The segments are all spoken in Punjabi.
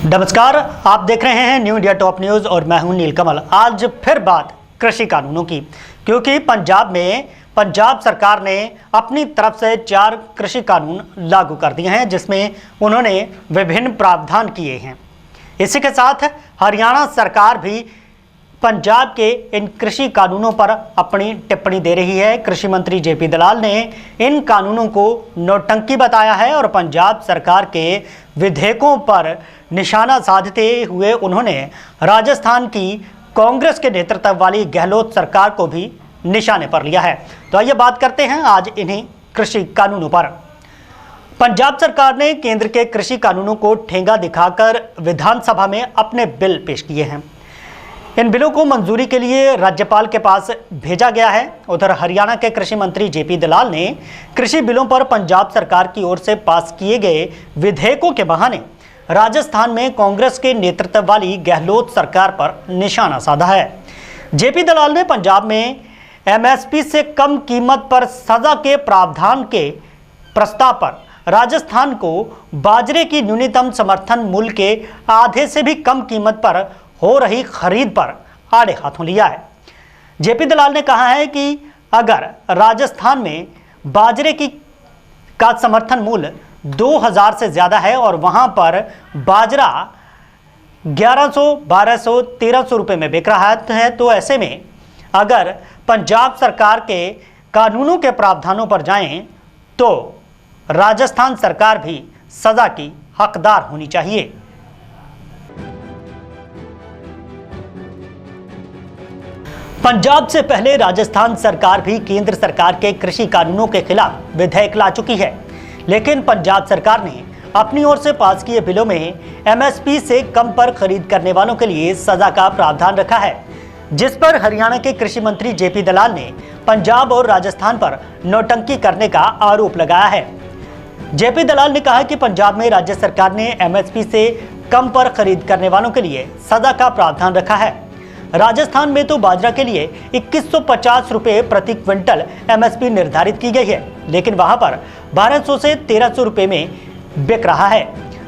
नमस्कार, आप देख रहे हैं न्यू इंडिया टॉप न्यूज़ और मैं हूं नीलकमल। आज फिर बात कृषि कानूनों की, क्योंकि पंजाब सरकार ने अपनी तरफ से 4 कृषि कानून लागू कर दिए हैं, जिसमें उन्होंने विभिन्न प्रावधान किए हैं। इसी के साथ हरियाणा सरकार भी पंजाब के इन कृषि कानूनों पर अपनी टिप्पणी दे रही है। कृषि मंत्री जेपी दलाल ने इन कानूनों को नौटंकी बताया है और पंजाब सरकार के विधेयकों पर निशाना साधते हुए उन्होंने राजस्थान की कांग्रेस के नेतृत्व वाली गहलोत सरकार को भी निशाने पर लिया है। तो आइए बात करते हैं आज इन्हीं कृषि कानूनों पर। पंजाब सरकार ने केंद्र के कृषि कानूनों को ठेंगा दिखाकर विधानसभा में अपने बिल पेश किए हैं। इन बिलों को मंजूरी के लिए राज्यपाल के पास भेजा गया है। उधर हरियाणा के कृषि मंत्री जेपी दलाल ने कृषि बिलों पर पंजाब सरकार की ओर से पास किए गए विधेयकों के बहाने राजस्थान में कांग्रेस के नेतृत्व वाली गहलोत सरकार पर निशाना साधा है। जेपी दलाल ने पंजाब में एमएसपी से कम कीमत पर सजा के प्रावधान के प्रस्ताव पर राजस्थान को बाजरे की न्यूनतम समर्थन मूल्य के आधे से भी कम कीमत पर हो रही खरीद पर आड़े हाथों लिया है। जेपी दलाल ने कहा है कि अगर राजस्थान में बाजरे का समर्थन मूल्य 2000 से ज़्यादा है और वहां पर बाजरा 1100, 1200, 1300 रुपये में बिक रहा है, तो ऐसे में अगर पंजाब सरकार के कानूनों के प्रावधानों पर जाएं तो राजस्थान सरकार भी सजा की हकदार होनी चाहिए। पंजाब से पहले राजस्थान सरकार भी केंद्र सरकार के कृषि कानूनों के खिलाफ विधेयक ला चुकी है, लेकिन पंजाब सरकार ने अपनी ओर से पास किए बिलों में एमएसपी से कम पर खरीद करने वालों के लिए सजा का प्रावधान रखा है, जिस पर हरियाणा के कृषि मंत्री जेपी दलाल ने पंजाब और राजस्थान पर नौटंकी करने का आरोप लगाया है। जेपी दलाल ने कहा कि पंजाब में राज्य सरकार ने एमएसपी से कम पर खरीद करने वालों के लिए सजा का प्रावधान रखा है। राजस्थान में तो बाजरा के लिए 2150 रुपये प्रति क्विंटल एमएसपी निर्धारित की गई है, लेकिन वहां पर 1200 से 1300 रुपये में बिक रहा है।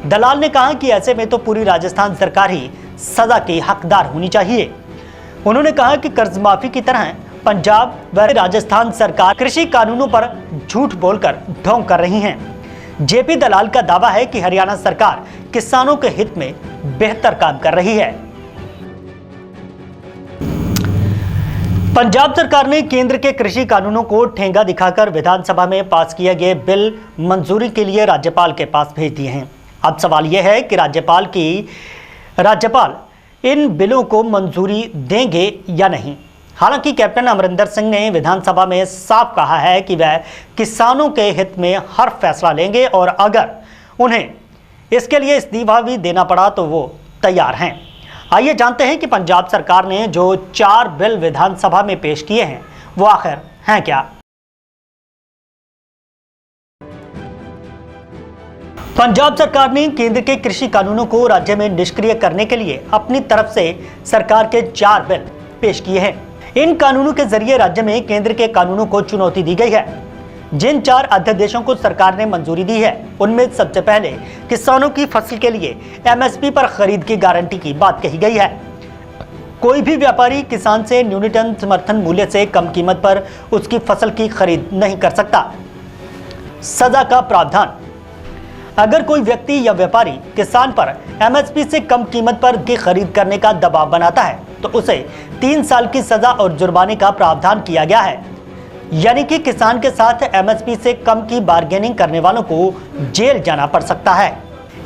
दलाल ने कहा कि ऐसे में तो पूरी राजस्थान सरकार ही सजा की हकदार होनी चाहिए। उन्होंने कहा कि कर्ज माफी की तरह पंजाब व राजस्थान सरकार कृषि कानूनों पर झूठ बोलकर ढोंग कर रही हैं। जेपी दलाल का दावा है कि हरियाणा सरकार किसानों के हित में बेहतर काम कर रही है। पंजाब सरकार ने केंद्र के कृषि कानूनों को ठेंगा दिखाकर विधानसभा में पास किए गए बिल मंजूरी के लिए राज्यपाल के पास भेज दिए हैं। अब सवाल यह है कि राज्यपाल इन बिलों को मंजूरी देंगे या नहीं। हालांकि कैप्टन अमरिंदर सिंह ने विधानसभा में साफ कहा है कि वह किसानों के हित में हर फैसला लेंगे और अगर उन्हें इसके लिए इस्तीफा भी देना पड़ा तो वो तैयार हैं। आइए जानते हैं कि पंजाब सरकार ने जो 4 बिल विधानसभा में पेश किए हैं वो आखिर हैं क्या। पंजाब सरकार ने केंद्र के कृषि कानूनों को राज्य में निष्क्रिय करने के लिए अपनी तरफ से सरकार के 4 बिल पेश किए हैं। इन कानूनों के जरिए राज्य में केंद्र के कानूनों को चुनौती दी गई है। जिन 4 अध्यादेशों को सरकार ने मंजूरी दी है उनमें सबसे पहले किसानों की फसल के लिए एमएसपी पर खरीद की गारंटी की बात कही गई है। कोई भी व्यापारी किसान से न्यूनतम समर्थन मूल्य से कम कीमत पर उसकी फसल की खरीद नहीं कर सकता। सजा का प्रावधान, अगर कोई व्यक्ति या व्यापारी किसान पर एमएसपी से कम कीमत पर की खरीद करने का दबाव बनाता है तो उसे 3 साल की सजा और जुर्माने का प्रावधान किया गया है। यानी कि किसान के साथ एमएसपी से कम की बार्गेनिंग करने वालों को जेल जाना पड़ सकता है।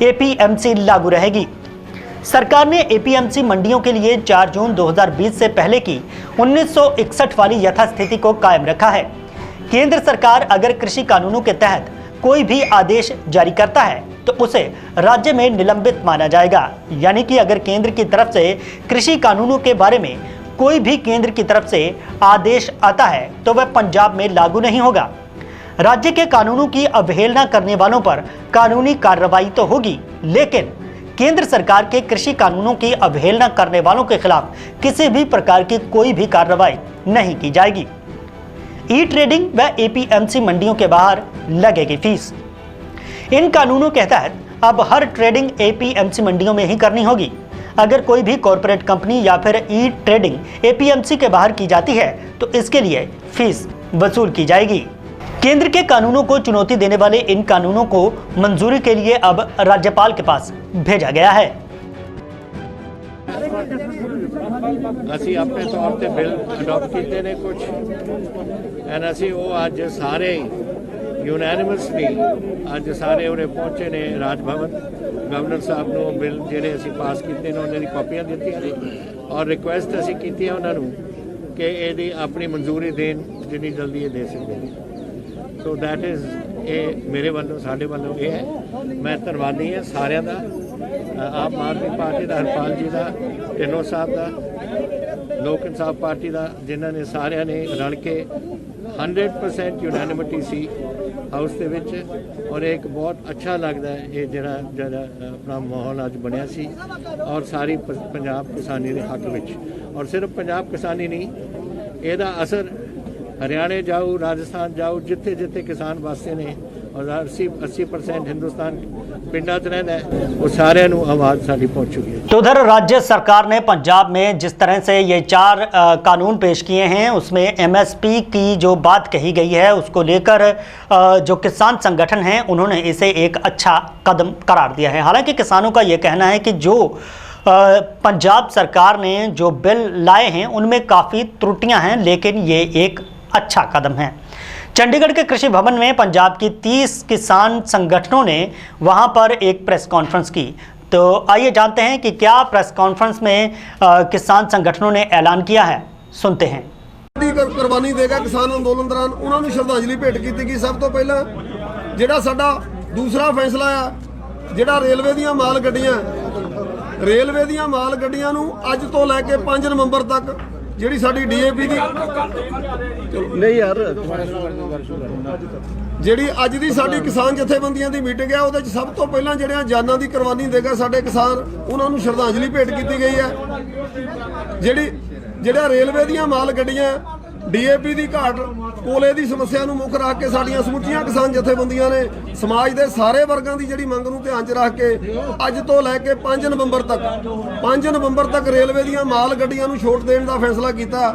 एपीएमसी लागू रहेगी। सरकार ने एपीएमसी मंडियों के लिए 4 जून 2020 से पहले की 1961 वाली यथास्थिति को कायम रखा है। केंद्र सरकार अगर कृषि कानूनों के तहत कोई भी आदेश जारी करता है तो उसे राज्य में निलंबित माना जाएगा। यानी कि अगर केंद्र की तरफ से कृषि कानूनों के बारे में कोई भी केंद्र की तरफ से आदेश आता है तो वह पंजाब में लागू नहीं होगा। राज्य के कानूनों की अवहेलना करने वालों पर कानूनी कार्रवाई तो होगी, लेकिन केंद्र सरकार के कृषि कानूनों की अवहेलना करने वालों के खिलाफ किसी भी प्रकार की कोई भी कार्रवाई नहीं की जाएगी। ई ट्रेडिंग व एपीएमसी मंडियों के बाहर लगेगी फीस। इन कानूनों के तहत अब हर ट्रेडिंग APMC मंडियों में ही करनी होगी। अगर कोई भी कॉरपोरेट कंपनी या फिर ई ट्रेडिंग APMC के बाहर की जाती है तो इसके लिए फीस वसूल की जाएगी। केंद्र के कानूनों को चुनौती देने वाले इन कानूनों को मंजूरी के लिए अब राज्यपाल के पास भेजा गया है। ਅਸੀਂ ਆਪਣੇ ਤੌਰ ਤੇ ਬਿੱਲ ਅਡਾਪਟ ਕੀਤੇ ਨੇ ਕੁਝ ਐਂਡ ਅਸੀਂ ਉਹ ਅੱਜ ਸਾਰੇ ਯੂਨੈਨਿਮਸਲੀ ਅੱਜ ਸਾਰੇ ਉਰੇ ਪਹੁੰਚੇ ਨੇ ਰਾਜ ਭਵਨ। ਗਵਰਨਰ ਸਾਹਿਬ ਨੂੰ ਬਿੱਲ ਜਿਹੜੇ ਅਸੀਂ ਪਾਸ ਕੀਤੇ ਨੇ ਉਹਨਾਂ ਦੀ ਕਾਪੀਆਂ ਦਿੱਤੀਆਂ ਨੇ ਔਰ ਰਿਕੁਐਸਟ ਅਸੀਂ ਕੀਤੀ ਹੈ ਉਹਨਾਂ ਨੂੰ ਕਿ ਇਹਦੀ ਆਪਣੀ ਮਨਜ਼ੂਰੀ ਦੇਣ ਜਿੰਨੀ ਜਲਦੀ ਇਹ ਦੇ ਸਕਦੇ ਨੇ। ਸੋ ਦੈਟ ਇਜ਼ ਇਹ ਮੇਰੇ ਵੱਲੋਂ ਸਾਡੇ ਵੱਲੋਂ ਇਹ ਹੈ। ਮੈਂ ਧੰਨਵਾਦੀ ਹਾਂ ਸਾਰਿਆਂ ਦਾ, ਆਮ ਆਦਮੀ ਪਾਰਟੀ ਦਾ, ਹਰਪਾਲ ਜੀ ਦਾ, ਢਿੱਲੋਂ ਸਾਹਿਬ ਦਾ, ਲੋਕ ਇਨਸਾਫ ਪਾਰਟੀ ਦਾ, ਜਿਨ੍ਹਾਂ ਨੇ ਸਾਰਿਆਂ ਨੇ ਰਲ ਕੇ 100% ਯੂਨੈਨਿਮਿਟੀ ਸੀ ਹਾਊਸ ਦੇ ਵਿੱਚ ਔਰ ਇੱਕ ਬਹੁਤ ਅੱਛਾ ਲੱਗਦਾ ਹੈ ਇਹ ਜਿਹੜਾ ਆਪਣਾ ਮਾਹੌਲ ਅੱਜ ਬਣਿਆ ਸੀ ਔਰ ਸਾਰੀ ਪੰਜਾਬ ਕਿਸਾਨੀ ਦੇ ਹੱਕ ਵਿੱਚ। ਔਰ ਸਿਰਫ ਪੰਜਾਬ ਕਿਸਾਨੀ ਨਹੀਂ, ਇਹਦਾ ਅਸਰ हरियाणा जाओ, राजस्थान जाओ, जिथे जिथे किसान बसते ने और 80% हिंदुस्तान पिंडा च रहिंदा है, वो सारे नूं आवाज़ साडी पहुंच चुकी है। तो उधर राज्य सरकार ने पंजाब में जिस तरह से ये 4 कानून पेश किए हैं उसमें MSP की जो बात कही गई है उसको लेकर जो किसान संगठन हैं उन्होंने इसे एक अच्छा कदम करार दिया है। हालांकि किसानों का ये कहना है कि जो पंजाब सरकार ने जो बिल लाए हैं उनमें काफ़ी त्रुटियां हैं, लेकिन ये एक अच्छा कदम है। चंडीगढ़ के कृषि भवन में पंजाब की 30 किसान संगठनों ने वहां पर एक प्रेस कॉन्फ्रेंस की। तो आइए जानते हैं कि क्या प्रेस कॉन्फ्रेंस में किसान संगठनों ने ऐलान किया है, सुनते हैं। कुर्बानी देगा किसान अंदोलन दौरान उन्होंने श्रद्धांजलि भेंट की गई। सब तो पहला जिहड़ा साडा दूसरा फैसला आ, जिहड़ा रेलवे दी माल गड्डियां नूं अज तो लैके 5 नवंबर तक ਜਿਹੜੀ ਸਾਡੀ DAP ਦੀ ਨਹੀਂ ਯਾਰ ਜਿਹੜੀ ਅੱਜ ਦੀ ਸਾਡੀ ਕਿਸਾਨ ਜਥੇਬੰਦੀਆਂ ਦੀ ਮੀਟਿੰਗ ਹੈ ਉਹਦੇ ਚ ਸਭ ਤੋਂ ਪਹਿਲਾਂ ਜਿਹੜਿਆਂ ਜਾਨਾਂ ਦੀ ਕੁਰਬਾਨੀ ਦੇਗਾ ਸਾਡੇ ਕਿਸਾਨ ਉਹਨਾਂ ਨੂੰ ਸ਼ਰਧਾਂਜਲੀ ਭੇਟ ਕੀਤੀ ਗਈ ਹੈ। ਜਿਹੜਾ ਰੇਲਵੇ ਦੀਆਂ ਮਾਲ ਗੱਡੀਆਂ DAP ਦੀ ਘਾਟ ਕੋਲੇ ਦੀ ਸਮੱਸਿਆ ਨੂੰ ਮੁੱਖ ਰੱਖ ਕੇ ਸਾਡੀਆਂ ਸਮੁੱਚੀਆਂ ਕਿਸਾਨ ਜਥੇਬੰਦੀਆਂ ਨੇ ਸਮਾਜ ਦੇ ਸਾਰੇ ਵਰਗਾਂ ਦੀ ਜਿਹੜੀ ਮੰਗ ਨੂੰ ਧਿਆਨ 'ਚ ਰੱਖ ਕੇ ਅੱਜ ਤੋਂ ਲੈ ਕੇ 5 ਨਵੰਬਰ ਤੱਕ ਰੇਲਵੇ ਦੀਆਂ ਮਾਲ ਗੱਡੀਆਂ ਨੂੰ ਛੋਟ ਦੇਣ ਦਾ ਫੈਸਲਾ ਕੀਤਾ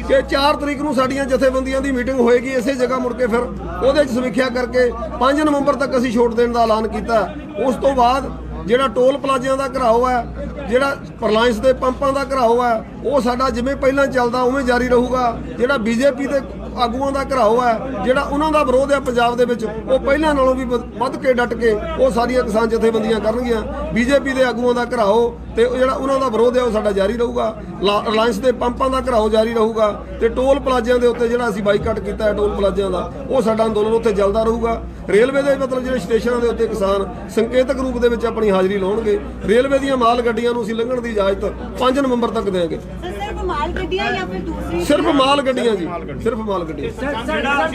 ਕਿ 4 ਤਰੀਕ ਨੂੰ ਸਾਡੀਆਂ ਜਥੇਬੰਦੀਆਂ ਦੀ ਮੀਟਿੰਗ ਹੋਏਗੀ ਇਸੇ ਜਗ੍ਹਾ ਮੁੜ ਕੇ ਫਿਰ ਉਹਦੇ 'ਚ ਸਮੀਖਿਆ ਕਰਕੇ 5 ਨਵੰਬਰ ਤੱਕ ਅਸੀਂ ਛੋਟ ਦੇਣ ਦਾ ਐਲਾਨ ਕੀਤਾ। ਉਸ ਤੋਂ ਬਾਅਦ ਜਿਹੜਾ ਟੋਲ ਪਲਾਜ਼ਿਆਂ ਦਾ ਘਰਾਓ ਹੈ, ਜਿਹੜਾ ਰਿਲਾਇੰਸ ਦੇ ਪੰਪਾਂ ਦਾ ਘਰਾਓ ਹੈ, ਉਹ ਸਾਡਾ ਜਿਵੇਂ ਪਹਿਲਾਂ ਚੱਲਦਾ ਉਵੇਂ ਜਾਰੀ ਰਹੂਗਾ। ਜਿਹੜਾ BJP ਦੇ ਆਗੂਆਂ ਦਾ ਘਰਾਓ ਹੈ, ਜਿਹੜਾ ਉਹਨਾਂ ਦਾ ਵਿਰੋਧ ਹੈ ਪੰਜਾਬ ਦੇ ਵਿੱਚ, ਉਹ ਪਹਿਲਾਂ ਨਾਲੋਂ ਵੀ ਵੱਧ ਕੇ ਡਟ ਕੇ ਉਹ ਸਾਰੀਆਂ ਕਿਸਾਨ ਜਥੇਬੰਦੀਆਂ ਕਰਨਗੀਆਂ। BJP ਦੇ ਆਗੂਆਂ ਦਾ ਘਰਾਓ ਤੇ ਜਿਹੜਾ ਉਹਨਾਂ ਦਾ ਵਿਰੋਧ ਹੈ ਉਹ ਸਾਡਾ ਜਾਰੀ ਰਹੂਗਾ। ਰਿਲਾਇੰਸ ਦੇ ਪੰਪਾਂ ਦਾ ਘਰਾਓ ਜਾਰੀ ਰਹੂਗਾ ਤੇ ਟੋਲ ਪਲਾਜ਼ਿਆਂ ਦੇ ਉੱਤੇ ਜਿਹੜਾ ਅਸੀਂ ਬਾਈਕਾਟ ਕੀਤਾ ਹੈ ਟੋਲ ਪਲਾਜ਼ਿਆਂ ਦਾ, ਉਹ ਸਾਡਾ ਅੰਦੋਲਨ ਉੱਥੇ ਚੱਲਦਾ ਰਹੂਗਾ। ਰੇਲਵੇ ਦੇ ਮਤਲਬ ਜਿਹੜੇ ਸਟੇਸ਼ਨਾਂ ਦੇ ਉੱਤੇ ਕਿਸਾਨ ਸੰਕੇਤਕ ਰੂਪ ਦੇ ਵਿੱਚ ਆਪਣੀ ਹਾਜ਼ਰੀ ਲਾਉਣਗੇ। ਰੇਲਵੇ ਦੀਆਂ ਮਾਲ ਗੱਡੀਆਂ ਨੂੰ ਅਸੀਂ ਲੰਘਣ ਦੀ ਇਜਾਜ਼ਤ 5 ਨਵੰਬਰ ਤੱਕ ਦੇਵਾਂਗੇ। ਸਿਰਫ ਮਾਲ ਗੱਡੀਆਂ ਜਾਂ ਫਿਰ ਦੂਸਰੀ? ਸਿਰਫ ਮਾਲ ਗੱਡੀਆਂ ਜੀ, ਸਿਰਫ ਮਾਲ ਗੱਡੀਆਂ। ਜਿਹੜਾ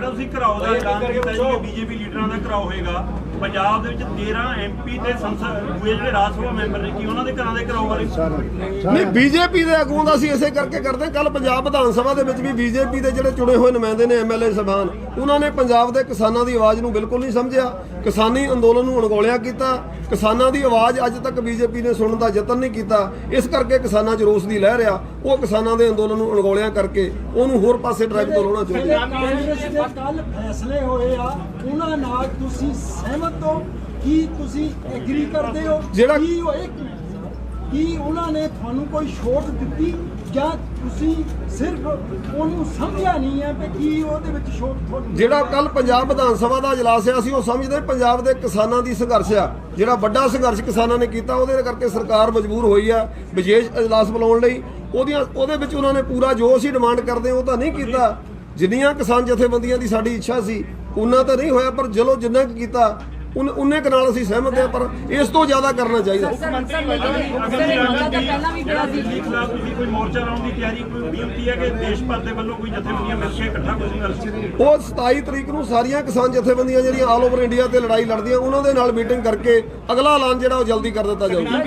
ਤੁਸੀਂ ਘਰਾਓ ਦਾ ਐਲਾਨ ਕੀਤਾ ਜੀ ਕਿ BJP ਲੀਡਰਾਂ ਦਾ ਘਰਾਓ ਹੋਏਗਾ ਪੰਜਾਬ ਦੇ ਵਿੱਚ 13 MP ਤੇ ਸੰਸਦ ਦੂਏ ਜਿਹੜੇ ਰਾਜ ਸਭਾ ਮੈਂਬਰ ਨੇ, ਕੀ ਉਹਨਾਂ ਦੇ ਘਰਾਂ ਦੇ ਘਰਾਓ ਬਾਰੇ ਨਹੀਂ BJP ਦੇ ਆਗੂਆਂ ਦਾ ਅਸੀਂ ਇਸੇ ਕਰਕੇ ਕਰਦੇ। ਕੱਲ ਪੰਜਾਬ ਵਿਧਾਨ ਸਭਾ ਦੇ ਵਿੱਚ ਵੀ BJP ਦੇ ਜਿਹੜੇ ਚੁਣੇ ਹੋਏ ਨੁਮਾਇੰਦੇ ਨੇ MLA ਸਾਹਿਬਾਨ, ਉਹਨਾਂ ਨੇ ਪੰਜਾਬ ਦੇ ਕਿਸਾਨਾਂ ਦੀ ਆਵਾਜ਼ ਨੂੰ ਬਿਲਕੁਲ ਨਹੀਂ ਸਮਝਿਆ, ਕਿਸਾਨੀ ਅੰਦੋਲਨ ਨੂੰ ਅਣਗੌਲਿਆ ਕੀਤਾ। ਕਿਸਾਨਾਂ ਦੀ ਆਵਾਜ਼ ਅੱਜ ਤੱਕ BJP ਨੇ ਸੁਣਨ ਦਾ ਯਤਨ ਨਹੀਂ ਕੀਤਾ। ਇਸ ਕਰਕੇ ਕਿਸਾਨਾਂ 'ਚ ਰੋਸ ਦੀ ਲਹਿਰ ਆ, ਉਹ ਕਿਸਾਨਾਂ ਦੇ ਅੰਦੋਲਨ ਨੂੰ ਅਣਗੌਲਿਆ ਕਰਕੇ ਉਹਨੂੰ ਹੋਰ ਪਾਸੇ ਟਰੈਕ ਤੋਂ ਲਾਉਣਾ ਚਾਹੁੰਦੇ ਆ। ਕੱਲ ਫੈਸਲੇ ਹੋਏ ਆ ਉਹਨਾਂ ਨਾਲ ਤੁਸੀਂ ਸਹਿਮਤ ਹੋ? ਕੀ ਤੁਸੀਂ ਐਗਰੀ ਕਰਦੇ ਹੋ? ਜਿਹੜਾ ਕੀ ਹੋਏ ਕੀ ਉਹਨਾਂ ਨੇ ਤੁਹਾਨੂੰ ਕੋਈ ਛੋਟ ਦਿੱਤੀ ਜਾਂ ਤੁਸੀਂ ਸਿਰਫ ਉਹਨੂੰ ਸਮਝਿਆ ਨਹੀਂ ਹੈ ਕਿ ਕੀ ਉਹਦੇ ਵਿੱਚ ਛੋਟ ਤੁਹਾਨੂੰ? ਜਿਹੜਾ ਕੱਲ ਪੰਜਾਬ ਵਿਧਾਨ ਸਭਾ ਦਾ ਇਜਲਾਸ ਆ, ਅਸੀਂ ਉਹ ਸਮਝਦੇ ਪੰਜਾਬ ਦੇ ਕਿਸਾਨਾਂ ਦੀ ਸੰਘਰਸ਼ ਆ, ਜਿਹੜਾ ਵੱਡਾ ਸੰਘਰਸ਼ ਕਿਸਾਨਾਂ ਨੇ ਕੀਤਾ, ਉਹਦੇ ਕਰਕੇ ਸਰਕਾਰ ਮਜਬੂਰ ਹੋਈ ਆ ਵਿਸ਼ੇਸ਼ ਇਜਲਾਸ ਬੁਲਾਉਣ ਲਈ। ਉਹਦੇ ਵਿੱਚ ਉਹਨਾਂ ਨੇ ਪੂਰਾ ਜੋ ਅਸੀਂ ਡਿਮਾਂਡ ਕਰਦੇ ਉਹ ਤਾਂ ਨਹੀਂ ਕੀਤਾ। ਜਿੰਨੀਆਂ ਕਿਸਾਨ ਜਥੇਬੰਦੀਆਂ ਦੀ ਸਾਡੀ ਇੱਛਾ ਸੀ ਉਹਨਾਂ ਤਾਂ ਨਹੀਂ ਹੋਇਆ, ਪਰ ਚਲੋ ਜਿੰਨਾ ਕੁ ਕੀਤਾ उन्ने के नाल असीं सहमत हैं, पर इस तो ज़्यादा करना चाहिए। वो 27 तरीक नूं सारियां किसान जथेबंदियां जिहड़ियां ऑल ओवर इंडिया ते लड़ाई लड़दियां उन्हां दे नाल मीटिंग करके अगला ऐलान जिहड़ा वो जल्दी कर दित्ता जाऊगा।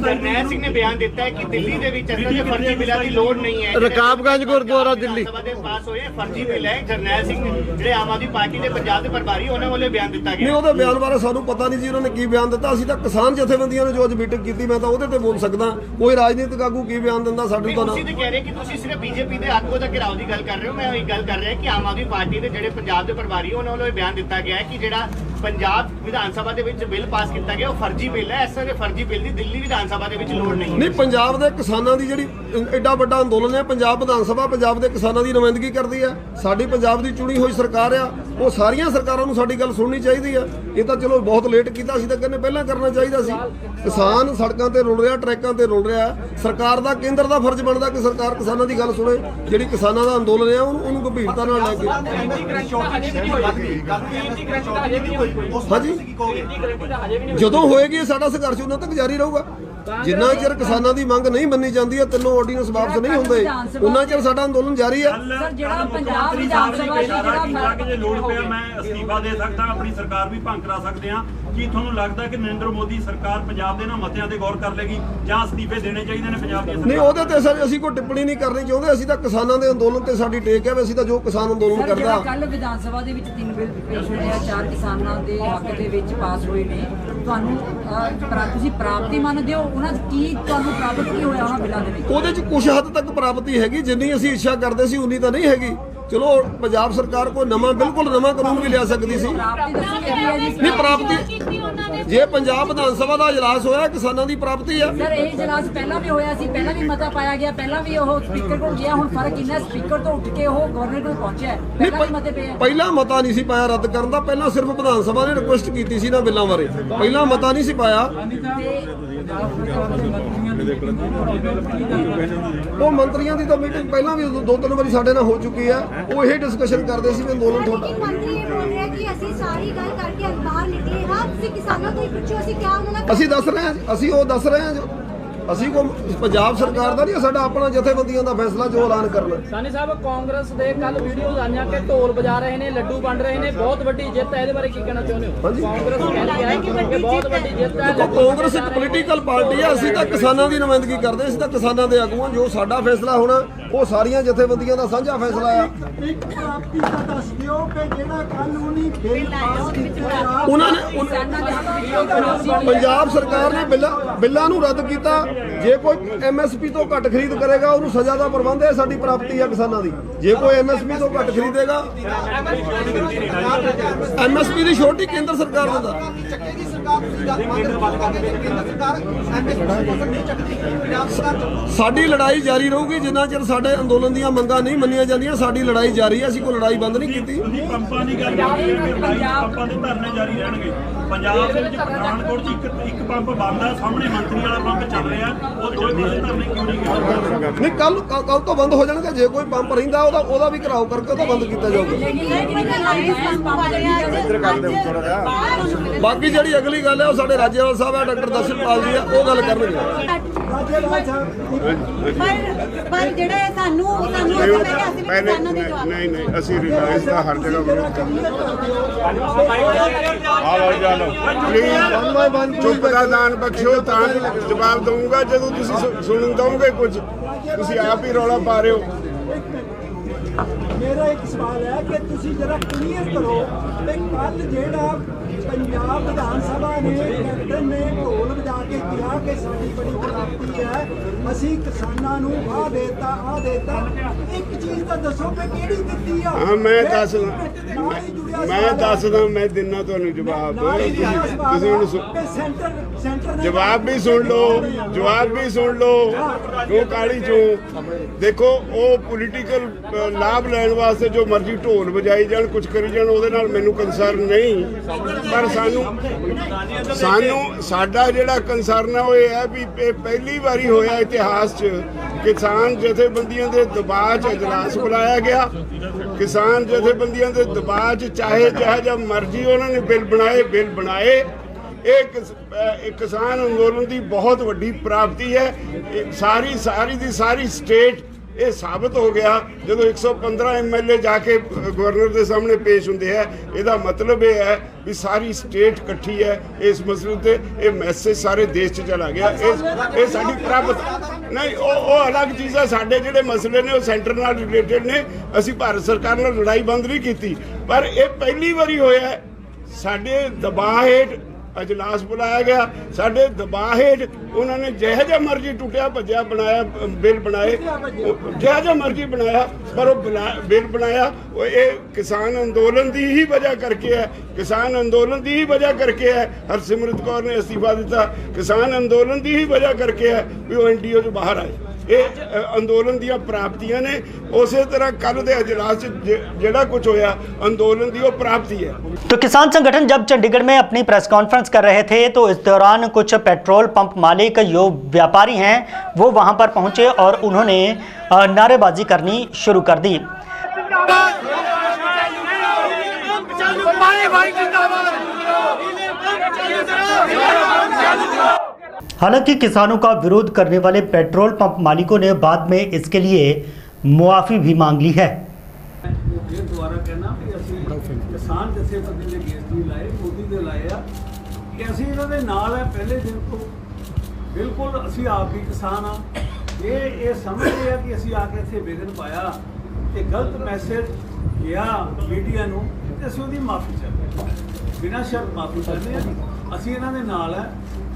जरनैल सिंह ने बयान दिता है कि दिल्ली दे विच असल च फर्जी बिलां दी लोड़ नहीं है। रकाबगंज गुरुद्वारा दिल्ली पास होए फर्जी बिल है। जरनैल सिंह जिहड़े आम आदमी पार्टी दे पंजाब दे प्रभारी उन्हां वाले बयान दिता गया। नहीं, ओहदा बयान ਬਾਰੇ ਸਾਨੂੰ ਪਤਾ ਨਹੀਂ ਜੀ ਉਹਨਾਂ ਨੇ ਕੀ ਬਿਆਨ ਦਿੱਤਾ। ਅਸੀਂ ਤਾਂ ਕਿਸਾਨ ਜਥੇਬੰਦੀਆਂ ਨੇ ਜੋ ਅੱਜ ਮੀਟਿੰਗ ਕੀਤੀ, ਮੈਂ ਤਾਂ ਉਹਦੇ ਤੇ ਬੋਲ ਸਕਦਾ। ਕੋਈ ਰਾਜਨੀਤਿਕ ਆਗੂ ਕੀ ਬਿਆਨ ਦਿੰਦਾ ਸਾਡੇ ਤੋਂ ਨਾ। ਤੁਸੀਂ ਤਾਂ ਕਹਿ ਰਹੇ ਕਿ ਤੁਸੀਂ ਸਿਰਫ ਬੀਜੇਪੀ ਦੇ ਆਗੂ ਦਾ ਘਿਰਾਓ ਦੀ ਗੱਲ ਕਰ ਰਹੇ ਹੋ। ਮੈਂ ਇਹ ਗੱਲ ਕਰ ਰਿਹਾ ਕਿ ਆਮ ਆਦਮੀ ਪਾਰਟੀ ਦੇ ਜਿਹੜੇ ਪੰਜਾਬ ਦੇ ਪ੍ਰਭਾਰੀ ਉਹਨਾਂ ਵੱਲੋਂ ਇਹ ਬਿਆਨ ਦਿੱਤਾ ਗਿਆ ਹੈ ਕਿ ਜਿਹੜਾ ਪੰਜਾਬ ਵਿਧਾਨ ਸਭਾ ਦੇ ਵਿੱਚ ਬਿੱਲ ਪਾਸ ਕੀਤਾ ਗਿਆ ਉਹ ਫਰਜ਼ੀ ਬਿੱਲ ਹੈ। ਇਸ ਤਰ੍ਹਾਂ ਦੇ ਫਰਜ਼ੀ ਬਿੱਲ ਦੀ ਦਿੱਲੀ ਵਿਧਾਨ ਸਭਾ ਦੇ ਵਿੱਚ ਲੋੜ ਨਹੀਂ। ਨਹੀਂ, ਪੰਜਾਬ ਦੇ ਕਿਸਾਨਾਂ ਦੀ ਜਿਹੜੀ ਐਡਾ ਵੱਡਾ ਅੰਦੋਲਨ ਹੈ, ਪੰਜਾਬ ਵਿਧਾਨ ਸਭਾ ਪੰਜਾਬ ਦੇ ਕਿਸਾਨਾਂ ਦੀ ਨੁਮਾਇੰਦਗੀ ਕਰਦੀ ਹੈ। ਸਾਡੀ ਪੰਜਾਬ ਦੀ ਚੁਣੀ ਹੋਈ ਸਰਕਾਰ ਆ, ਉਹ ਸਾਰੀਆਂ ਸਰਕਾਰਾਂ ਨੂੰ ਸਾਡੀ ਗੱਲ ਸੁਣਨੀ ਚਾਹੀਦੀ ਆ। ਇਹ ਤਾਂ ਚਲੋ ਬਹੁਤ ਲੇਟ ਕੀਤਾ, ਅਸੀਂ ਤਾਂ ਕਹਿੰਦੇ ਪਹਿਲਾਂ ਕਰਨਾ ਚਾਹੀਦਾ ਸੀ। ਕਿਸਾਨ ਸੜਕਾਂ ਤੇ ਰੁਲ ਰਿਹਾ, ਟਰੈਕਾਂ ਤੇ ਰੁਲ ਰਿਹਾ। ਸਰਕਾਰ ਦਾ, ਕੇਂਦਰ ਦਾ ਫਰਜ਼ ਬਣਦਾ ਕਿ ਸਰਕਾਰ ਕਿਸਾਨਾਂ ਦੀ ਗੱਲ ਸੁਣੇ। ਜਿਹੜੀ ਕਿਸਾਨਾਂ ਦਾ ਅੰਦੋਲਨ ਹੈ ਉਹਨੂੰ ਗੰਭੀਰਤਾ ਨਾਲ ਲੈ ਕੇ। ਹਾਂਜੀ, ਜਦੋਂ ਹੋਏਗੀ ਸਾਡਾ ਸੰਘਰਸ਼ ਉਹਨਾਂ ਤੱਕ ਜਾਰੀ ਰਹੂਗਾ। ਜਿੰਨਾ ਚਿਰ ਕਿਸਾਨਾਂ ਦੀ ਮੰਗ ਨਹੀਂ ਮੰਨੀ ਜਾਂਦੀ ਹੈ, ਤਿੰਨੋਂ ਆਰਡੀਨੈਂਸ ਵਾਪਸ ਨਹੀਂ ਹੁੰਦੇ, ਉਹਨਾਂ ਚਿਰ ਸਾਡਾ ਅੰਦੋਲਨ ਜਾਰੀ ਹੈ। ਸਰ, ਜਿਹੜਾ ਪੰਜਾਬ ਵਿਧਾਨ ਸਭਾ ਜਿਹੜਾ ਜੇ ਲੋੜ ਪਿਆ ਮੈਂ ਅਸਤੀਫਾ ਦੇ ਸਕਦਾ, ਆਪਣੀ ਸਰਕਾਰ ਵੀ ਭੰਗ ਕਰਾ ਸਕਦੇ ਹਾਂ। ਕੀ ਤੁਹਾਨੂੰ ਲੱਗਦਾ ਕਿ ਨਰਿੰਦਰ ਮੋਦੀ ਸਰਕਾਰ ਪੰਜਾਬ ਦੇ ਇਹਨਾਂ ਮਤਿਆਂ ਤੇ ਗੌਰ ਕਰ ਲੇਗੀ ਜਾਂ ਅਸਤੀਫੇ ਦੇਣੇ ਚਾਹੀਦੇ ਨੇ ਪੰਜਾਬ ਦੀ? ਨਹੀਂ, ਉਹਦੇ ਤੇ ਸਰ ਅਸੀਂ ਕੋਈ ਟਿੱਪਣੀ ਨਹੀਂ ਕਰਨੀ ਚਾਹੁੰਦੇ। ਅਸੀਂ ਤਾਂ ਕਿਸਾਨਾਂ ਦੇ ਅੰਦੋਲਨ ਤੇ ਸਾਡੀ ਟੇਕ ਹੈ ਵੀ ਅਸੀਂ ਤਾਂ ਜੋ ਕਿਸਾਨ ਅੰਦੋਲਨ ਕਰਦਾ। ਕੱਲ ਵਿਧਾਨ ਸਭਾ ਦੇ ਵਿੱਚ 3 ਬਿੱਲ ਪੇਸ਼ ਹੋਏ ਆ, 4 ਕਿਸਾਨਾਂ ਦੇ ਹੱਕ ਦੇ ਵਿੱਚ ਪਾਸ ਹੋਏ ਨੇ। ਤੁਹਾਨੂੰ ਤੁਸੀਂ ਪ੍ਰਾਪਤੀ ਮੰਨਦੇ ਹੋ? ਉਹਨਾਂ ਕੀ ਤੁਹਾਨੂੰ ਪ੍ਰਾਪਤ ਕੀ ਹੋਇਆ ਉਹਨਾਂ ਬਿੱਲਾਂ ਦੇ ਵਿੱਚ? ਉਹਦੇ 'ਚ ਕੁਝ ਹੱਦ ਤੱਕ ਪ੍ਰਾਪਤੀ ਹੈਗੀ, ਜਿੰਨੀ ਅਸੀਂ ਇੱਛਾ ਕਰਦੇ ਸੀ ਉਨੀ ਤਾਂ ਨਹੀਂ ਹੈਗੀ। ਚਲੋ ਪੰਜਾਬ ਸਰਕਾਰ ਕੋਈ ਬਿਲਕੁਲ ਨਵਾਂ ਕਾਨੂੰਨ ਵੀ ਲਿਆ ਸਕਦੀ ਸੀ। ਨਹੀਂ, ਪ੍ਰਾਪਤੀ ਜੇ ਪੰਜਾਬ ਵਿਧਾਨ ਸਭਾ ਦਾ ਇਜਲਾਸ ਹੋਇਆ ਕਿਸਾਨਾਂ ਦੀ ਪ੍ਰਾਪਤੀ ਆ। ਸਰ, ਇਹ ਇਜਲਾਸ ਪਹਿਲਾਂ ਵੀ ਹੋਇਆ ਸੀ, ਪਹਿਲਾਂ ਵੀ ਮਤਾ ਪਾਇਆ ਗਿਆ, ਪਹਿਲਾਂ ਵੀ ਉਹ ਸਪੀਕਰ ਕੋਲ ਗਿਆ। ਹੁਣ ਫਰਕ ਇੰਨਾ ਸਪੀਕਰ ਤੋਂ ਉੱਠ ਕੇ ਉਹ ਗਵਰਨਰ ਕੋਲ ਪਹੁੰਚਿਆ। ਪਹਿਲਾਂ ਵੀ ਮਤੇ ਪਏ ਆ। ਪਹਿਲਾਂ ਮਤਾ ਨਹੀਂ ਸੀ ਪਾਇਆ ਰੱਦ ਕਰਨ ਦਾ, ਪਹਿਲਾਂ ਸਿਰਫ ਵਿਧਾਨ ਸਭਾ ਨੇ ਰਿਕੁਐਸਟ ਕੀਤੀ ਸੀ ਨਾ ਬਿੱਲਾਂ ਬਾਰੇ, ਪਹਿਲਾਂ ਮਤਾ ਨਹੀਂ ਸੀ ਪਾਇਆ। ਉਹ ਮੰਤਰੀਆਂ ਦੀ ਤਾਂ ਮੀਟਿੰਗ ਪਹਿਲਾਂ ਵੀ 2-3 ਵਾਰੀ ਸਾਡੇ ਨਾਲ ਹੋ ਚੁੱਕੀ ਆ। ਉਹ ਇਹ ਡਿਸਕਸ਼ਨ ਕਰਦੇ ਸੀ ਵੀ ਅੰਦੋਲਨ ਤੁਹਾਡਾ। ਮੰਤਰੀ ਇਹ ਬੋਲ ਰਿਹਾ ਕਿ ਅਸੀਂ ਸਾਰੀ ਗੱਲ ਕਰਕੇ ਬਾਹਰ ਨਿਕਲੇ ਹਾਂ। ਤੁਸੀਂ ਕਿਸਾਨਾਂ ਤੋਂ ਹੀ ਪੁੱਛੋ, ਅਸੀਂ ਕਿਆ ਉਹਨਾਂ ਨਾਲ ਅਸੀਂ ਦੱਸ ਰਹੇ ਹਾਂ, ਅਸੀਂ ਉਹ ਦੱਸ ਰਹੇ ਹਾਂ। ਅਸੀਂ ਕੋਈ ਪੰਜਾਬ ਸਰਕਾਰ ਦਾ ਨਹੀਂ, ਸਾਡਾ ਆਪਣਾ ਜਥੇਬੰਦੀਆਂ ਦਾ ਫੈਸਲਾ ਜੋ ਐਲਾਨ ਕਰਨਾ। ਸਾਨੀ ਸਾਹਿਬ, ਕਾਂਗਰਸ ਦੇ ਕੱਲ ਵੀਡੀਓਜ਼ ਆਈਆਂ ਕਿ ਢੋਲ ਵਜਾ ਰਹੇ ਨੇ, ਲੱਡੂ ਵੰਡ ਰਹੇ ਨੇ, ਬਹੁਤ ਵੱਡੀ ਜਿੱਤ ਹੈ। ਇਹਦੇ ਬਾਰੇ ਕੀ ਕਹਿਣਾ ਚਾਹੁੰਦੇ ਹੋ? ਕਾਂਗਰਸ ਕਹਿੰਦੀ ਹੈ ਕਿ ਬਹੁਤ ਵੱਡੀ ਜਿੱਤ ਹੈ। ਕਾਂਗਰਸ ਇੱਕ ਪੋਲੀਟੀਕਲ ਪਾਰਟੀ ਹੈ, ਅਸੀਂ ਤਾਂ ਕਿਸਾਨਾਂ ਦੀ ਨੁਮਾਇੰਦਗੀ ਕਰਦੇ, ਅਸੀਂ ਤਾਂ ਕਿਸਾਨਾਂ ਦੇ ਆਗੂ ਹਾਂ। ਜੋ ਸਾਡਾ ਫੈਸਲਾ ਹੋਣਾ ਉਹ ਸਾਰੀਆਂ ਜਥੇਬੰਦੀਆਂ ਦਾ ਸਾਂਝਾ ਫੈਸਲਾ ਆ। ਇੱਕ ਪ੍ਰਾਪਤੀ ਦਾ ਦੱਸ ਦਿਓ ਕਿ ਜਿਹੜਾ ਕਾਨੂੰਨੀ ਬਿੱਲ ਪਾਸ ਕੀਤਾ ਉਹਨਾਂ ਨੇ ਪੰਜਾਬ ਸਰਕਾਰ ਨੇ ਬਿੱਲਾਂ ਨੂੰ ਰੱਦ ਕੀਤਾ। ਜੇ ਕੋਈ ਐਮਐਸਪੀ ਤੋਂ ਘੱਟ ਖਰੀਦ ਕਰੇਗਾ ਉਹਨੂੰ ਸਜ਼ਾ ਦਾ ਪ੍ਰਬੰਧ ਹੈ। ਸਾਡੀ ਪ੍ਰਾਪਤੀ ਹੈ ਕਿਸਾਨਾਂ ਦੀ। ਜੇ ਕੋਈ ਐਮਐਸਪੀ ਤੋਂ ਘੱਟ ਖਰੀਦੇਗਾ, ਐਮਐਸਪੀ ਦੀ ਛੋਟੀ ਕੇਂਦਰ ਸਰਕਾਰ ਦਿੰਦਾ। ਸਾਡੀ ਲੜਾਈ ਜਾਰੀ ਰਹੂਗੀ ਜਿੰਨਾ ਚਿਰ ਸਾਡੇ ਅੰਦੋਲਨ ਦੀਆਂ ਮੰਗਾਂ ਨਹੀਂ ਮੰਨੀਆਂ ਜਾਂਦੀਆਂ। ਸਾਡੀ ਲੜਾਈ ਜਾਰੀ ਹੈ, ਅਸੀਂ ਕੋਈ ਲੜਾਈ ਬੰਦ ਨਹੀਂ ਕੀਤੀ। ਤੁਸੀਂ ਪੰਪਾਂ ਦੀ ਗੱਲ ਕਰਦੇ ਹੋ, ਪੰਪਾਂ ਦੇ ਧਰਨੇ ਜਾਰੀ ਰਹਿਣਗੇ। ਪੰਜਾਬ ਦੇ ਵਿੱਚ ਪਠਾਨਕੋਟ 'ਚ ਇੱਕ ਪੰਪ ਬੰਦ ਹੈ, ਸਾਹਮਣੇ ਮੰਤਰੀ ਵਾਲਾ ਪੰਪ ਚੱਲ ਰਿਹਾ। ਉਹ ਦੋਵੇਂ ਪਾਸੇ ਧਰਨੇ ਕਿਉਂ ਨਹੀਂ ਕੀਤੇ? ਨਹੀਂ, ਕੱਲ ਤੋਂ ਬੰਦ ਹੋ ਜਾਣਗੇ। ਜੇ ਕੋਈ ਪੰਪ ਰਹਿੰਦਾ ਉਹਦਾ ਵੀ ਘਿਰਾਓ ਕਰਕੇ ਉਹਦਾ ਬੰਦ ਕੀਤਾ ਜਾਊਗਾ। ਬਾਕੀ ਜਿਹੜੀ ਅਗਲੀ ਗੱਲ ਹੈ ਉਹ ਸਾਡੇ ਰਾਜੇਵਾਲ ਸਾਹਿਬ ਹੈ, ਡਾਕਟਰ ਦਰਸ਼ਨਪਾਲ ਜੀ ਆ, ਉਹ ਗੱਲ ਕਰਨਗੇ। ਪਰ ਜਿਹੜਾ ਸਾਨੂੰ ਨਹੀਂ ਅਸੀਂ ਰਿਲਾਇੰਸ ਦਾ ਹਰ ਜਗ੍ਹਾ ਵਿਰੋਧ ਕਰਦੇ ਹਾਂ। ਚੁੱਪ ਦਾ ਦਾਨ ਬਖਸ਼ੋ ਤਾਂ ਜਵਾਬ ਦਊਂਗਾ ਜਦੋਂ ਤੁਸੀਂ ਸੁਣਨ ਦਓਗੇ। ਕੁਝ ਤੁਸੀਂ ਆਪ ਹੀ ਰੌਲਾ ਪਾ ਰਹੇ ਹੋ। ਮੇਰਾ ਇੱਕ ਸਵਾਲ ਹੈ ਕਿ ਤੁਸੀਂ ਜਰਾ ਕਲੀਅਰ ਕਰੋ ਕਿ ਕੱਲ ਜਿਹੜਾ ਪੰਜਾਬ ਵਿਧਾਨ ਸਭਾ ਨੇ ਕੈਪਟਨ ਨੇ ਢੋਲ ਵਜਾ ਕੇ ਕਿਹਾ ਕਿ ਸਾਡੀ ਬੜੀ ਪ੍ਰਾਪਤੀ ਹੈ, ਅਸੀਂ ਕਿਸਾਨਾਂ ਨੂੰ ਆਹ ਦੇਤਾ। ਇੱਕ ਚੀਜ਼ ਤਾਂ ਦੱਸੋ ਕਿ ਕਿਹੜੀ ਦਿੱਤੀ ਆ? ਹਾਂ, ਮੈਂ ਦੱਸਦਾ, ਮੈਂ ਦਿਨਾ ਤੁਹਾਨੂੰ ਜਵਾਬ। ਤੁਸੀਂ ਹੁਣ ਸੈਂਟਰ ਜਵਾਬ ਵੀ ਸੁਣ ਲਓ, ਕਿਉਂ ਕਾਲੀ ਚੋਂ। ਦੇਖੋ, ਉਹ ਪੋਲੀਟੀਕਲ ਲਾਭ ਲੈਣ ਵਾਸਤੇ ਜੋ ਮਰਜ਼ੀ ਢੋਲ ਵਜਾਈ ਜਾਣ, ਕੁਝ ਕਰੀ ਜਾਣ, ਉਹਦੇ ਨਾਲ ਮੈਨੂੰ ਕੰਸਰਨ ਨਹੀਂ। ਪਰ ਸਾਨੂੰ ਸਾਡਾ ਜਿਹੜਾ ਕੰਸਰਨ ਹੈ ਉਹ ਇਹ ਹੈ ਵੀ ਇਹ ਪਹਿਲੀ ਵਾਰੀ ਹੋਇਆ ਇਤਿਹਾਸ 'ਚ ਕਿਸਾਨ ਜਥੇਬੰਦੀਆਂ ਦੇ ਦਬਾਅ 'ਚ ਇਜਲਾਸ ਬੁਲਾਇਆ ਗਿਆ। ਕਿਸਾਨ ਜਥੇਬੰਦੀਆਂ ਦੇ ਦਬਾਅ 'ਚ ਚਾਹੇ ਜਿਹੋ ਜਿਹਾ ਮਰਜ਼ੀ ਉਹਨਾਂ ਨੇ ਬਿੱਲ ਬਣਾਏ। ਇਹ ਕਿਸਾਨ ਅੰਦੋਲਨ ਦੀ ਬਹੁਤ ਵੱਡੀ ਪ੍ਰਾਪਤੀ ਹੈ। ਸਾਰੀ ਸਟੇਟ ਇਹ ਸਾਬਤ ਹੋ ਗਿਆ ਜਦੋਂ 115 ਐਮਐਲਏ ਜਾ ਕੇ ਗਵਰਨਰ ਦੇ ਸਾਹਮਣੇ ਪੇਸ਼ ਹੁੰਦੇ ਹੈ। ਇਹਦਾ ਮਤਲਬ ਇਹ ਹੈ ਵੀ ਸਾਰੀ ਸਟੇਟ ਇਕੱਠੀ ਹੈ ਇਸ ਮਸਲੇ ਤੇ। ਇਹ ਮੈਸੇਜ ਸਾਰੇ ਦੇਸ਼ 'ਚ ਚਲਾ ਗਿਆ। ਇਹ ਸਾਡੀ ਪ੍ਰਾਪਤ ਨਹੀਂ, ਉਹ ਅਲੱਗ ਚੀਜ਼ ਹੈ। ਸਾਡੇ ਜਿਹੜੇ ਮਸਲੇ ਨੇ ਉਹ ਸੈਂਟਰ ਨਾਲ ਰਿਲੇਟਡ ਨੇ। ਅਸੀਂ ਭਾਰਤ ਸਰਕਾਰ ਨਾਲ ਲੜਾਈ ਬੰਦ ਨਹੀਂ ਕੀਤੀ, ਪਰ ਇਹ ਪਹਿਲੀ ਵਾਰੀ ਹੋਇਆ ਸਾਡੇ ਦਬਾਅ ਹੇਠ ਅਜਲਾਸ ਬੁਲਾਇਆ ਗਿਆ, ਸਾਡੇ ਦਬਾਅ ਹੇਠ ਉਹਨਾਂ ਨੇ ਜਿਹੋ ਜਿਹਾ ਮਰਜ਼ੀ ਟੁੱਟਿਆ ਭੱਜਿਆ ਬਣਾਇਆ ਬਿੱਲ ਬਣਾਏ, ਜਿਹੋ ਜਿਹਾ ਮਰਜ਼ੀ ਬਣਾਇਆ, ਪਰ ਉਹ ਬਿੱਲ ਬਣਾਇਆ ਉਹ ਇਹ ਕਿਸਾਨ ਅੰਦੋਲਨ ਦੀ ਹੀ ਵਜ੍ਹਾ ਕਰਕੇ ਹੈ। ਕਿਸਾਨ ਅੰਦੋਲਨ ਦੀ ਹੀ ਵਜ੍ਹਾ ਕਰਕੇ ਹੈ ਹਰਸਿਮਰਤ ਕੌਰ ਨੇ ਅਸਤੀਫਾ ਦਿੱਤਾ। ਕਿਸਾਨ ਅੰਦੋਲਨ ਦੀ ਹੀ ਵਜ੍ਹਾ ਕਰਕੇ ਹੈ ਵੀ ਉਹ NDO ਤੋਂ ਬਾਹਰ ਆਏ। ਇਹ ਅੰਦੋਲਨ ਦੀਆਂ ਪ੍ਰਾਪਤੀਆਂ ਨੇ। ਉਸੇ ਤਰ੍ਹਾਂ ਕੱਲ ਦੇ अजलास ਜਿਹੜਾ कुछ होया अंदोलन की वो प्राप्ति है। तो किसान संगठन जब चंडीगढ़ में अपनी प्रेस कॉन्फ्रेंस कर रहे थे तो इस दौरान कुछ पेट्रोल पंप मालिक जो व्यापारी हैं वो वहां पर पहुंचे और उन्होंने नारेबाजी करनी शुरू कर दी। हालांकि किसानों का विरोध करने वाले पेट्रोल पंप मालिकों ने बाद में इसके लिए मुआफी भी मांग ली है। ਦੁਆਰਾ ਕਹਿਣਾ ਵੀ ਅਸੀਂ ਕਿਸਾਨ ਜਥੇਬੰਦੀ ਦੇ ਗੇਟ ਨਹੀਂ ਲਾਏ, ਮੋਦੀ ਦੇ ਲਾਏ ਆ ਕਿ ਅਸੀਂ ਇਹਨਾਂ ਦੇ ਨਾਲ ਹੈ ਪਹਿਲੇ ਦਿਨ ਤੋਂ। ਬਿਲਕੁਲ ਅਸੀਂ ਆਪ ਵੀ ਕਿਸਾਨ ਆ। ਇਹ ਸਮਝਦੇ ਆ ਕਿ ਅਸੀਂ ਆ ਕੇ ਇੱਥੇ ਵਿਘਨ ਪਾਇਆ ਤੇ ਗਲਤ ਮੈਸੇਜ ਗਿਆ ਮੀਡੀਆ ਨੂੰ ਤੇ ਅਸੀਂ ਉਹਦੀ ਮਾਫੀ ਚਾਹੁੰਦੇ ਹਾਂ, ਬਿਨਾਂ ਸ਼ਰਤ ਮਾਫੀ ਚਾਹੁੰਦੇ ਹਾਂ। ਅਸੀਂ ਇਹਨਾਂ ਦੇ ਨਾਲ ਹੈ।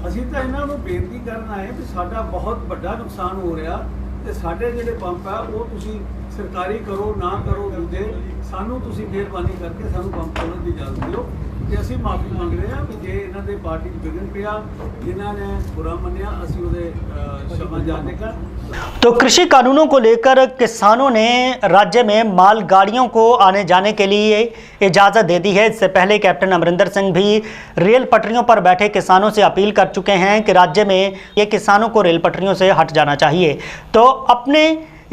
ਅਸੀਂ ਤਾਂ ਇਹਨਾਂ ਨੂੰ ਬੇਨਤੀ ਕਰਨ ਆਏ ਕਿ ਸਾਡਾ ਬਹੁਤ ਵੱਡਾ ਨੁਕਸਾਨ ਹੋ ਰਿਹਾ ਤੇ ਸਾਡੇ ਜਿਹੜੇ ਪੰਪ ਆ ਉਹ ਤੁਸੀਂ ਸਰਕਾਰੀ ਕਰੋ ਨਾ ਕਰੋ ਦੂਜੇ, ਸਾਨੂੰ ਤੁਸੀਂ ਮਿਹਰਬਾਨੀ ਕਰਕੇ ਸਾਨੂੰ ਪੰਪ ਖੋਲ੍ਹਣ ਦੀ ਇਜਾਜ਼ਤ ਦਿਓ ਤੇ ਅਸੀਂ ਮਾਫੀ ਮੰਗ ਰਹੇ ਹਾਂ ਕਿ ਜੇ ਇਹਨਾਂ ਦੇ ਪਾਰਟੀ ਨੂੰ ਵਿਘਨ ਪਿਆ, ਜਿਨ੍ਹਾਂ ਨੇ बुरा मनिया ਅਸੀਂ ਉਹਦੇ क्षमा जाने का। तो कृषि कानूनों को लेकर किसानों ने राज्य में मालगाड़ियों को आने जाने के लिए इजाज़त दे दी है। इससे पहले कैप्टन अमरिंदर सिंह भी रेल पटरियों पर बैठे किसानों से अपील कर चुके हैं कि राज्य में ये किसानों को रेल पटरियों से हट जाना चाहिए। तो अपने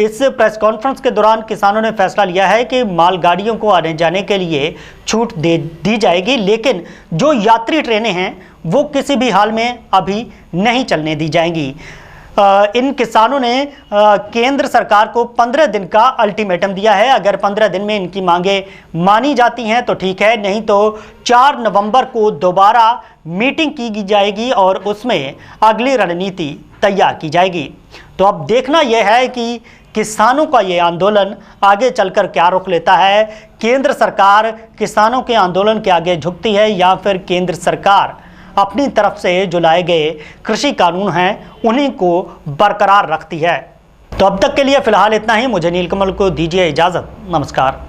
इस प्रेस कॉन्फ्रेंस के दौरान किसानों ने फैसला लिया है कि मालगाड़ियों को आने जाने के लिए छूट दे दी जाएगी, लेकिन जो यात्री ट्रेनें हैं वो किसी भी हाल में अभी नहीं चलने दी जाएंगी। इन किसानों ने केंद्र सरकार को 15 दिन का अल्टीमेटम दिया है। अगर 15 दिन में इनकी मांगे मानी जाती हैं तो ठीक है, नहीं तो 4 नवंबर को दोबारा मीटिंग की जाएगी और उसमें अगली रणनीति तैयार की जाएगी। तो अब देखना यह है कि किसानों का ये आंदोलन आगे चलकर क्या रुख लेता है। केंद्र सरकार किसानों के आंदोलन के आगे झुकती है या फिर केंद्र सरकार अपनी तरफ से जो लाए गए कृषि कानून हैं उन्हीं को बरकरार रखती है। तो अब तक के लिए फिलहाल इतना ही। मुझे नीलकमल को दीजिए इजाज़त। नमस्कार।